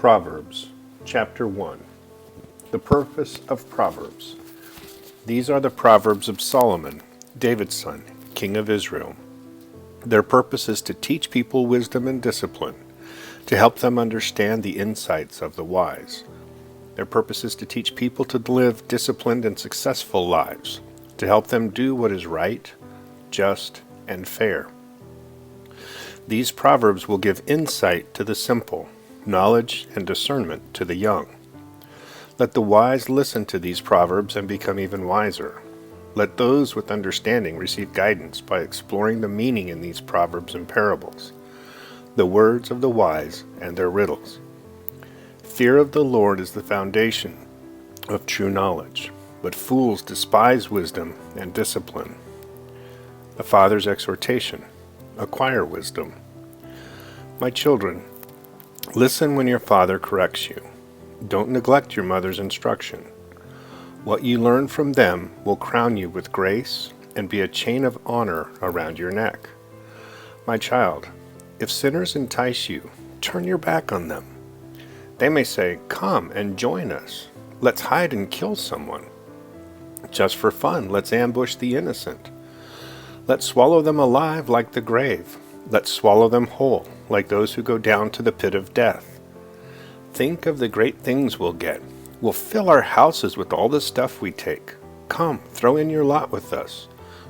Proverbs, chapter 1. The purpose of Proverbs. These are the Proverbs of Solomon, David's son, king of Israel. Their purpose is to teach people wisdom and discipline, to help them understand the insights of the wise. Their purpose is to teach people to live disciplined and successful lives, to help them do what is right, just, and fair. These proverbs will give insight to the simple, knowledge and discernment to the young. Let the wise listen to these proverbs and become even wiser. Let those with understanding receive guidance by exploring the meaning in these proverbs and parables, the words of the wise and their riddles. Fear of the Lord is the foundation of true knowledge, but fools despise wisdom and discipline. A father's exhortation: acquire wisdom. My children, listen when your father corrects you. Don't neglect your mother's instruction. What you learn from them will crown you with grace and be a chain of honor around your neck. My child, if sinners entice you, turn your back on them. They may say, "Come and join us. Let's hide and kill someone. Just for fun, let's ambush the innocent. Let's swallow them alive like the grave. Let's swallow them whole, like those who go down to the pit of death. Think of the great things we'll get. We'll fill our houses with all the stuff we take. Come, throw in your lot with us.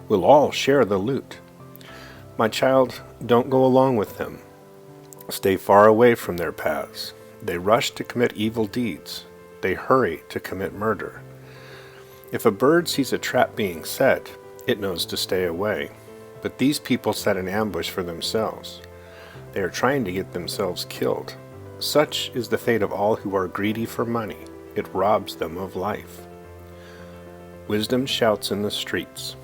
We'll all share the loot." My child, don't go along with them. Stay far away from their paths. They rush to commit evil deeds. They hurry to commit murder. If a bird sees a trap being set, it knows to stay away. But these people set an ambush for themselves. They are trying to get themselves killed. Such is the fate of all who are greedy for money. It robs them of life. Wisdom shouts in the streets.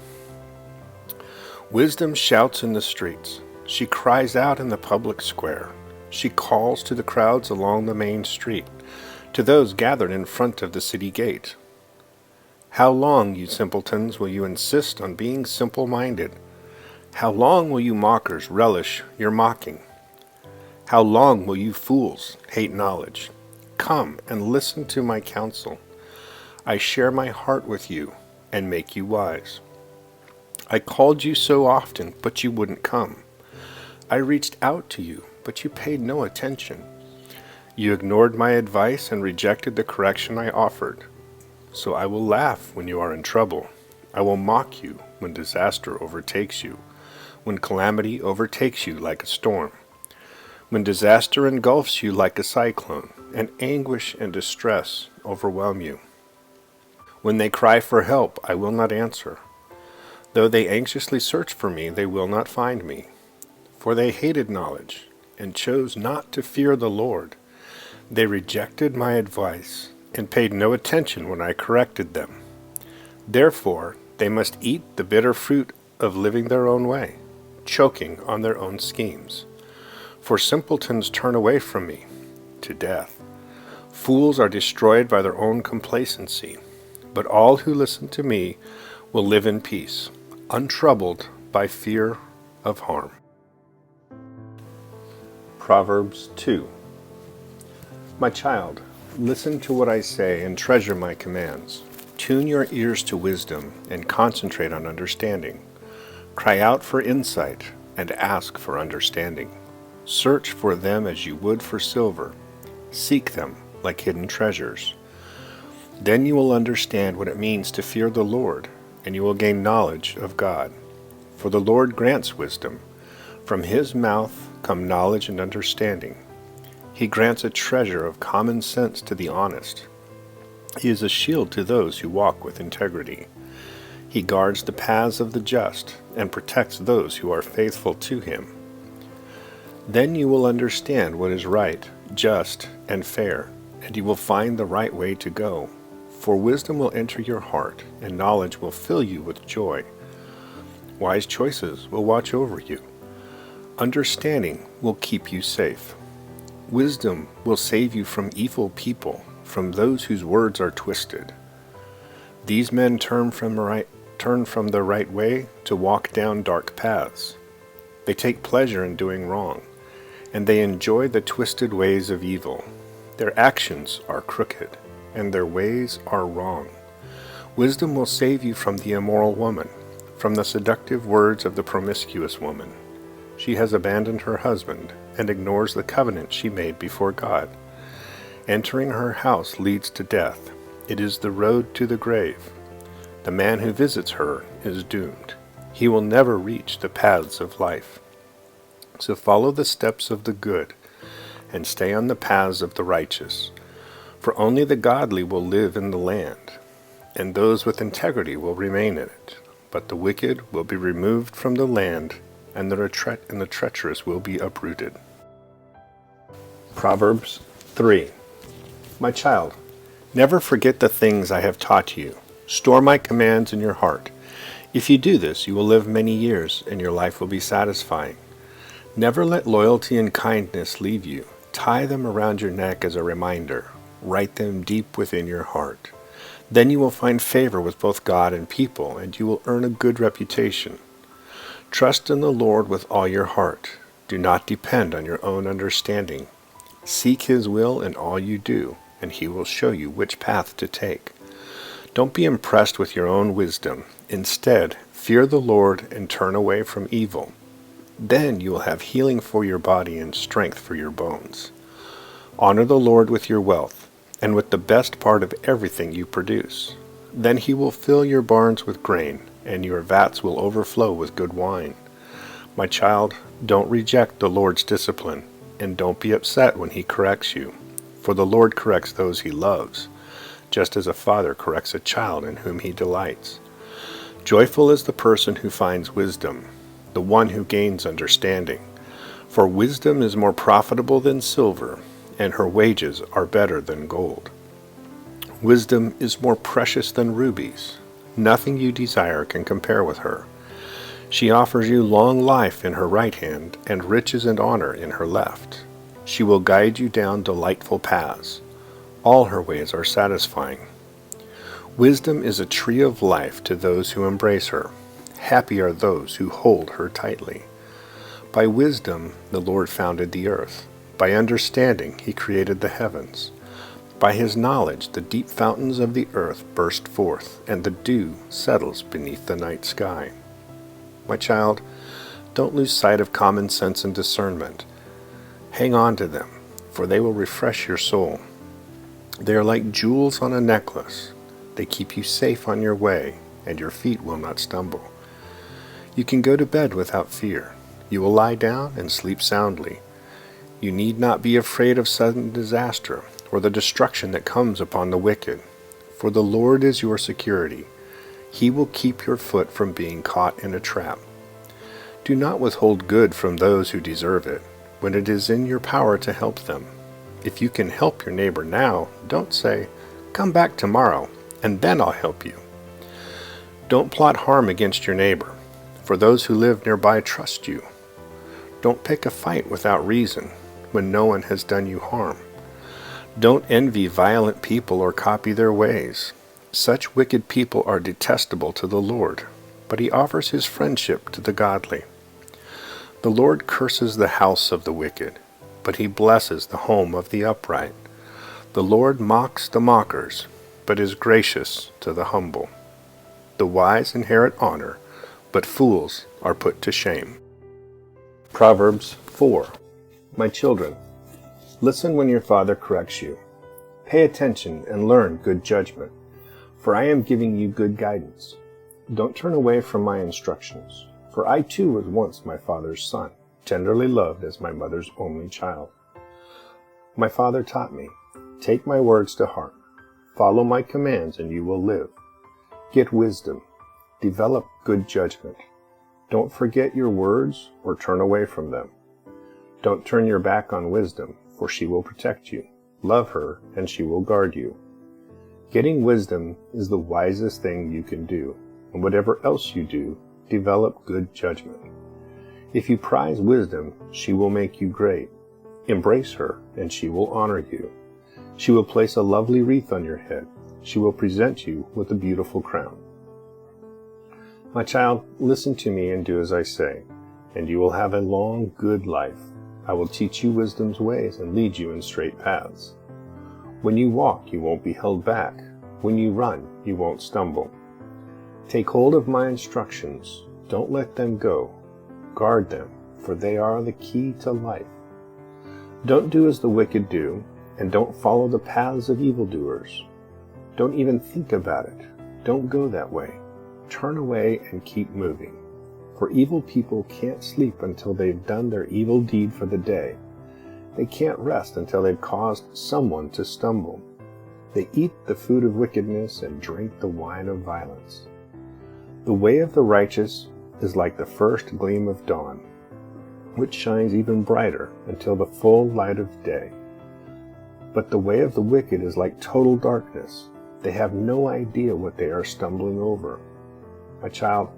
Wisdom shouts in the streets. She cries out in the public square. She calls to the crowds along the main street, to those gathered in front of the city gate. How long, you simpletons, will you insist on being simple-minded? How long will you mockers relish your mocking? How long will you fools hate knowledge? Come and listen to my counsel. I share my heart with you and make you wise. I called you so often, but you wouldn't come. I reached out to you, but you paid no attention. You ignored my advice and rejected the correction I offered. So I will laugh when you are in trouble. I will mock you when disaster overtakes you, when calamity overtakes you like a storm, when disaster engulfs you like a cyclone, and anguish and distress overwhelm you. When they cry for help, I will not answer. Though they anxiously search for me, they will not find me. For they hated knowledge and chose not to fear the Lord. They rejected my advice and paid no attention when I corrected them. Therefore, they must eat the bitter fruit of living their own way, choking on their own schemes. For simpletons turn away from me to death. Fools are destroyed by their own complacency. But all who listen to me will live in peace, untroubled by fear of harm. Proverbs 2. My child, listen to what I say and treasure my commands. Tune your ears to wisdom and concentrate on understanding. Cry out for insight and ask for understanding. Search for them as you would for silver. Seek them like hidden treasures. Then you will understand what it means to fear the Lord, and you will gain knowledge of God. For the Lord grants wisdom. From his mouth come knowledge and understanding. He grants a treasure of common sense to the honest. He is a shield to those who walk with integrity. He guards the paths of the just and protects those who are faithful to him. Then you will understand what is right, just, and fair, and you will find the right way to go. For wisdom will enter your heart, and knowledge will fill you with joy. Wise choices will watch over you. Understanding will keep you safe. Wisdom will save you from evil people, from those whose words are twisted. These men turn from the right way to walk down dark paths. They take pleasure in doing wrong, and they enjoy the twisted ways of evil. Their actions are crooked, and their ways are wrong. Wisdom will save you from the immoral woman, from the seductive words of the promiscuous woman. She has abandoned her husband and ignores the covenant she made before God. Entering her house leads to death. It is the road to the grave. The man who visits her is doomed. He will never reach the paths of life. So follow the steps of the good and stay on the paths of the righteous. For only the godly will live in the land, and those with integrity will remain in it. But the wicked will be removed from the land, and the treacherous will be uprooted. Proverbs 3. My child, never forget the things I have taught you. Store my commands in your heart. If you do this, you will live many years, and your life will be satisfying. Never let loyalty and kindness leave you. Tie them around your neck as a reminder. Write them deep within your heart. Then you will find favor with both God and people, and you will earn a good reputation. Trust in the Lord with all your heart. Do not depend on your own understanding. Seek His will in all you do, and He will show you which path to take. Don't be impressed with your own wisdom. Instead, fear the Lord and turn away from evil. Then you will have healing for your body and strength for your bones. Honor the Lord with your wealth, and with the best part of everything you produce. Then He will fill your barns with grain, and your vats will overflow with good wine. My child, don't reject the Lord's discipline, and don't be upset when He corrects you. For the Lord corrects those He loves, just as a father corrects a child in whom he delights. Joyful is the person who finds wisdom, the one who gains understanding. For wisdom is more profitable than silver, and her wages are better than gold. Wisdom is more precious than rubies. Nothing you desire can compare with her. She offers you long life in her right hand, and riches and honor in her left. She will guide you down delightful paths. All her ways are satisfying. Wisdom is a tree of life to those who embrace her. Happy are those who hold her tightly. By wisdom the Lord founded the earth. By understanding He created the heavens. By His knowledge the deep fountains of the earth burst forth, and the dew settles beneath the night sky. My child, don't lose sight of common sense and discernment. Hang on to them, for they will refresh your soul. They are like jewels on a necklace. They keep you safe on your way, and your feet will not stumble. You can go to bed without fear. You will lie down and sleep soundly. You need not be afraid of sudden disaster, or the destruction that comes upon the wicked. For the Lord is your security. He will keep your foot from being caught in a trap. Do not withhold good from those who deserve it, when it is in your power to help them. If you can help your neighbor now, don't say, "Come back tomorrow, and then I'll help you." Don't plot harm against your neighbor, for those who live nearby trust you. Don't pick a fight without reason, when no one has done you harm. Don't envy violent people or copy their ways. Such wicked people are detestable to the Lord, but He offers His friendship to the godly. The Lord curses the house of the wicked, but He blesses the home of the upright. The Lord mocks the mockers, but is gracious to the humble. The wise inherit honor, but fools are put to shame. Proverbs 4. My children, listen when your father corrects you. Pay attention and learn good judgment, for I am giving you good guidance. Don't turn away from my instructions, for I too was once my father's son, tenderly loved as my mother's only child. My father taught me, take my words to heart. Follow my commands and you will live. Get wisdom. Develop good judgment. Don't forget your words or turn away from them. Don't turn your back on wisdom, for she will protect you. Love her, and she will guard you. Getting wisdom is the wisest thing you can do, and whatever else you do, develop good judgment. If you prize wisdom, she will make you great. Embrace her, and she will honor you. She will place a lovely wreath on your head. She will present you with a beautiful crown. My child, listen to me and do as I say, and you will have a long, good life. I will teach you wisdom's ways and lead you in straight paths. When you walk, you won't be held back. When you run, you won't stumble. Take hold of my instructions. Don't let them go. Guard them, for they are the key to life. Don't do as the wicked do, and don't follow the paths of evildoers. Don't even think about it. Don't go that way. Turn away and keep moving. For evil people can't sleep until they've done their evil deed for the day. They can't rest until they've caused someone to stumble. They eat the food of wickedness and drink the wine of violence. The way of the righteous is like the first gleam of dawn, which shines even brighter until the full light of day. But the way of the wicked is like total darkness. They have no idea what they are stumbling over. My child,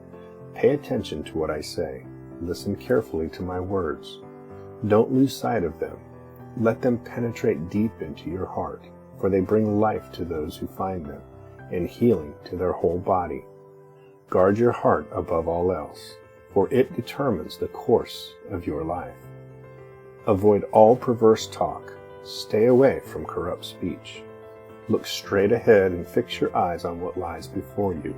pay attention to what I say. Listen carefully to my words. Don't lose sight of them. Let them penetrate deep into your heart, for they bring life to those who find them, and healing to their whole body. Guard your heart above all else, for it determines the course of your life. Avoid all perverse talk. Stay away from corrupt speech. Look straight ahead and fix your eyes on what lies before you.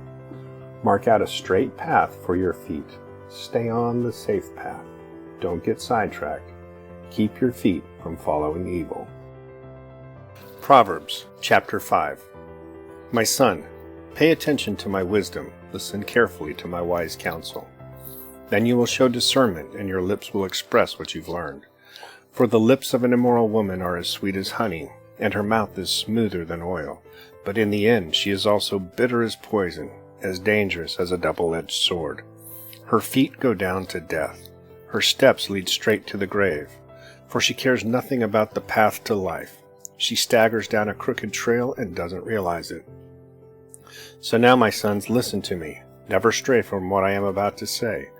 Mark out a straight path for your feet. Stay on the safe path. Don't get sidetracked. Keep your feet from following evil. Proverbs chapter 5. My son, pay attention to my wisdom. Listen carefully to my wise counsel. Then you will show discernment, and your lips will express what you've learned. For the lips of an immoral woman are as sweet as honey, and her mouth is smoother than oil. But in the end she is also bitter as poison, as dangerous as a double-edged sword. Her feet go down to death. Her steps lead straight to the grave. For she cares nothing about the path to life. She staggers down a crooked trail and doesn't realize it. So now, my sons, listen to me. Never stray from what I am about to say.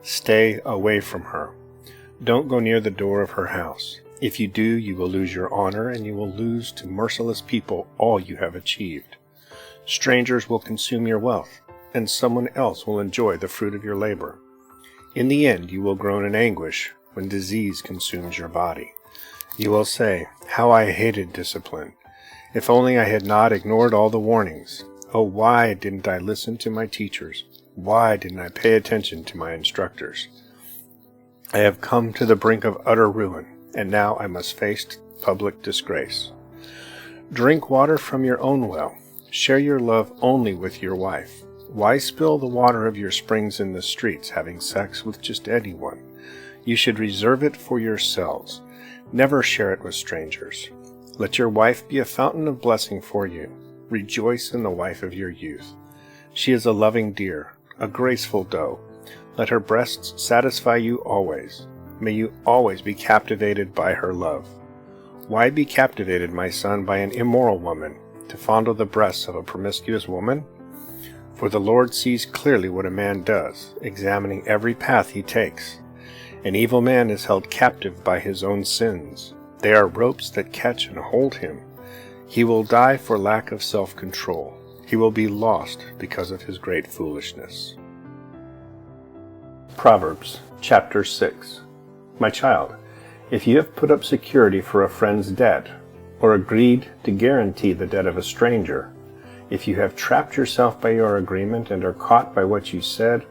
Stay away from her. Don't go near the door of her house. If you do, you will lose your honor, and you will lose to merciless people all you have achieved. Strangers will consume your wealth, and someone else will enjoy the fruit of your labor. In the end, you will groan in anguish when disease consumes your body. You will say, "How I hated discipline! If only I had not ignored all the warnings. Oh, why didn't I listen to my teachers? Why didn't I pay attention to my instructors? I have come to the brink of utter ruin, and now I must face public disgrace. Drink water from your own well. Share your love only with your wife. Why spill the water of your springs in the streets, having sex with just anyone? You should reserve it for yourselves. Never share it with strangers. Let your wife be a fountain of blessing for you. Rejoice in the wife of your youth. She is a loving deer, a graceful doe. Let her breasts satisfy you always. May you always be captivated by her love. Why be captivated, my son, by an immoral woman, to fondle the breasts of a promiscuous woman? For the Lord sees clearly what a man does, examining every path he takes. An evil man is held captive by his own sins. They are ropes that catch and hold him. He will die for lack of self-control. He will be lost because of his great foolishness. Proverbs chapter 6. My child, if you have put up security for a friend's debt, or agreed to guarantee the debt of a stranger, if you have trapped yourself by your agreement and are caught by what you said,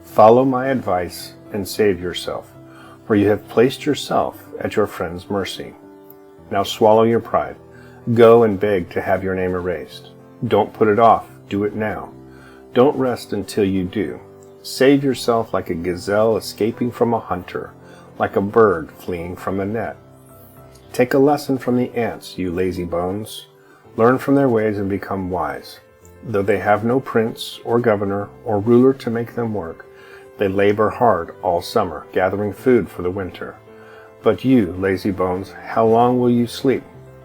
follow my advice and save yourself, for you have placed yourself at your friend's mercy. Now swallow your pride. Go and beg to have your name erased. Don't put it off. Do it now. Don't rest until you do. Save yourself like a gazelle escaping from a hunter, like a bird fleeing from a net. Take a lesson from the ants, you lazy bones. Learn from their ways and become wise. Though they have no prince or governor or ruler to make them work, they labor hard all summer, gathering food for the winter. But you, lazy bones, how long will you sleep?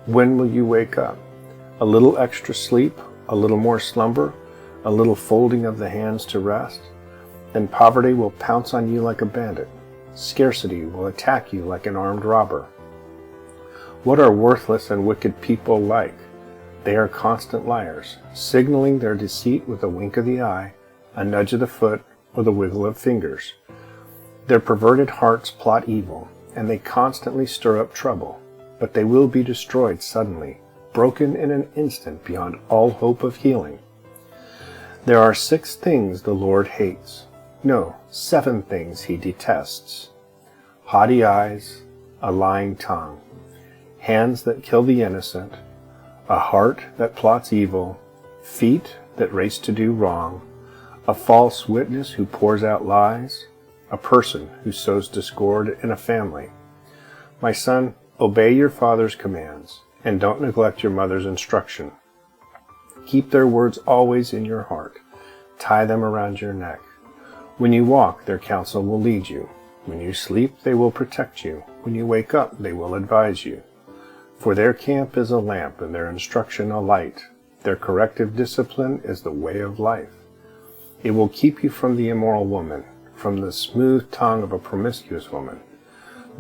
When will you wake up? A little extra sleep, a little more slumber, a little folding of the hands to rest? Then poverty will pounce on you like a bandit. Scarcity will attack you like an armed robber. What are worthless and wicked people like? They are constant liars, signaling their deceit with a wink of the eye, a nudge of the foot, or the wiggle of fingers. Their perverted hearts plot evil, and they constantly stir up trouble, but they will be destroyed suddenly. broken in an instant beyond all hope of healing. There are 6 things the Lord hates. No, 7 things he detests: haughty eyes, a lying tongue, hands that kill the innocent, a heart that plots evil, feet that race to do wrong, a false witness who pours out lies, a person who sows discord in a family. My son, obey your father's commands, and don't neglect your mother's instruction. Keep their words always in your heart. Tie them around your neck. When you walk, their counsel will lead you. When you sleep, they will protect you. When you wake up, they will advise you. For their camp is a lamp, and their instruction a light. Their corrective discipline is the way of life. It will keep you from the immoral woman, from the smooth tongue of a promiscuous woman.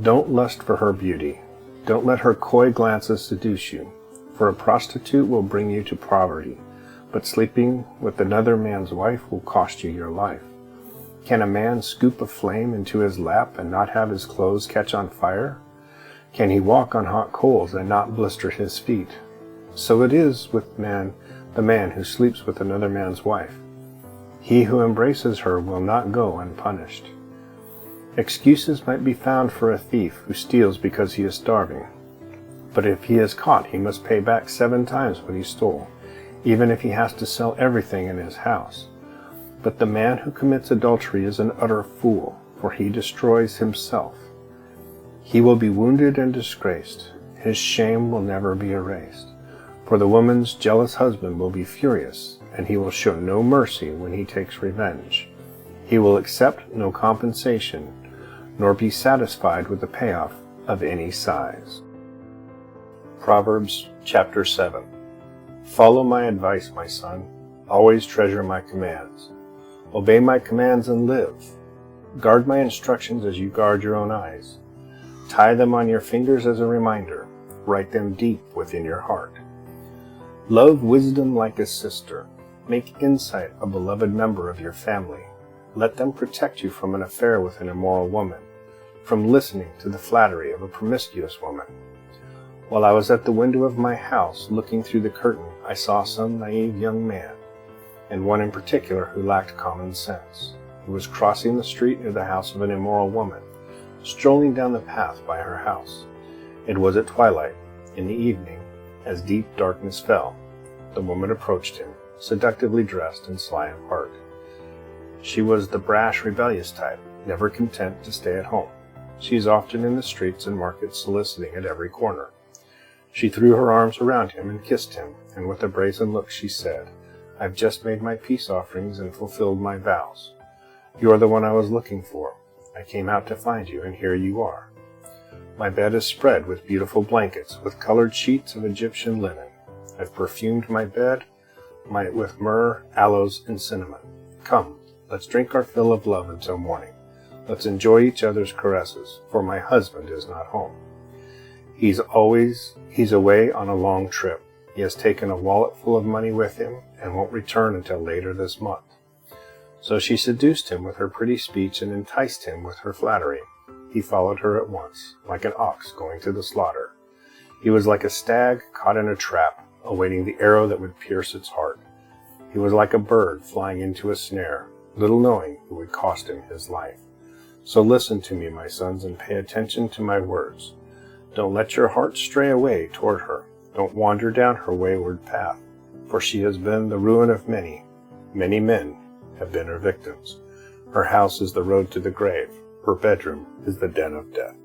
Don't lust for her beauty. Don't let her coy glances seduce you, for a prostitute will bring you to poverty, but sleeping with another man's wife will cost you your life. Can a man scoop a flame into his lap and not have his clothes catch on fire? Can he walk on hot coals and not blister his feet? So it is with the man who sleeps with another man's wife. He who embraces her will not go unpunished. Excuses might be found for a thief who steals because he is starving. But if he is caught, he must pay back 7 times what he stole, even if he has to sell everything in his house. But the man who commits adultery is an utter fool, for he destroys himself. He will be wounded and disgraced. His shame will never be erased. For the woman's jealous husband will be furious, and he will show no mercy when he takes revenge. He will accept no compensation, nor be satisfied with the payoff of any size. Proverbs chapter 7. Follow my advice, my son. Always treasure my commands. Obey my commands and live. Guard my instructions as you guard your own eyes. Tie them on your fingers as a reminder. Write them deep within your heart. Love wisdom like a sister. Make insight a beloved member of your family. Let them protect you from an affair with an immoral woman, from listening to the flattery of a promiscuous woman. While I was at the window of my house looking through the curtain, I saw some naive young man, and one in particular who lacked common sense. He was crossing the street near the house of an immoral woman, strolling down the path by her house. It was at twilight, in the evening, as deep darkness fell. The woman approached him, seductively dressed and sly of heart. She was the brash, rebellious type, never content to stay at home. She is often in the streets and markets soliciting at every corner. She threw her arms around him and kissed him, and with a brazen look she said, "I've just made my peace offerings and fulfilled my vows. You are the one I was looking for. I came out to find you, and here you are. My bed is spread with beautiful blankets, with colored sheets of Egyptian linen. I've perfumed my bed with myrrh, aloes, and cinnamon. Come, let's drink our fill of love until morning. Let's enjoy each other's caresses, for my husband is not home. He's away on a long trip. He has taken a wallet full of money with him and won't return until later this month." So she seduced him with her pretty speech and enticed him with her flattery. He followed her at once, like an ox going to the slaughter. He was like a stag caught in a trap, awaiting the arrow that would pierce its heart. He was like a bird flying into a snare, little knowing it would cost him his life. So listen to me, my sons, and pay attention to my words. Don't let your heart stray away toward her. Don't wander down her wayward path, for she has been the ruin of many. Many men have been her victims. Her house is the road to the grave. Her bedroom is the den of death.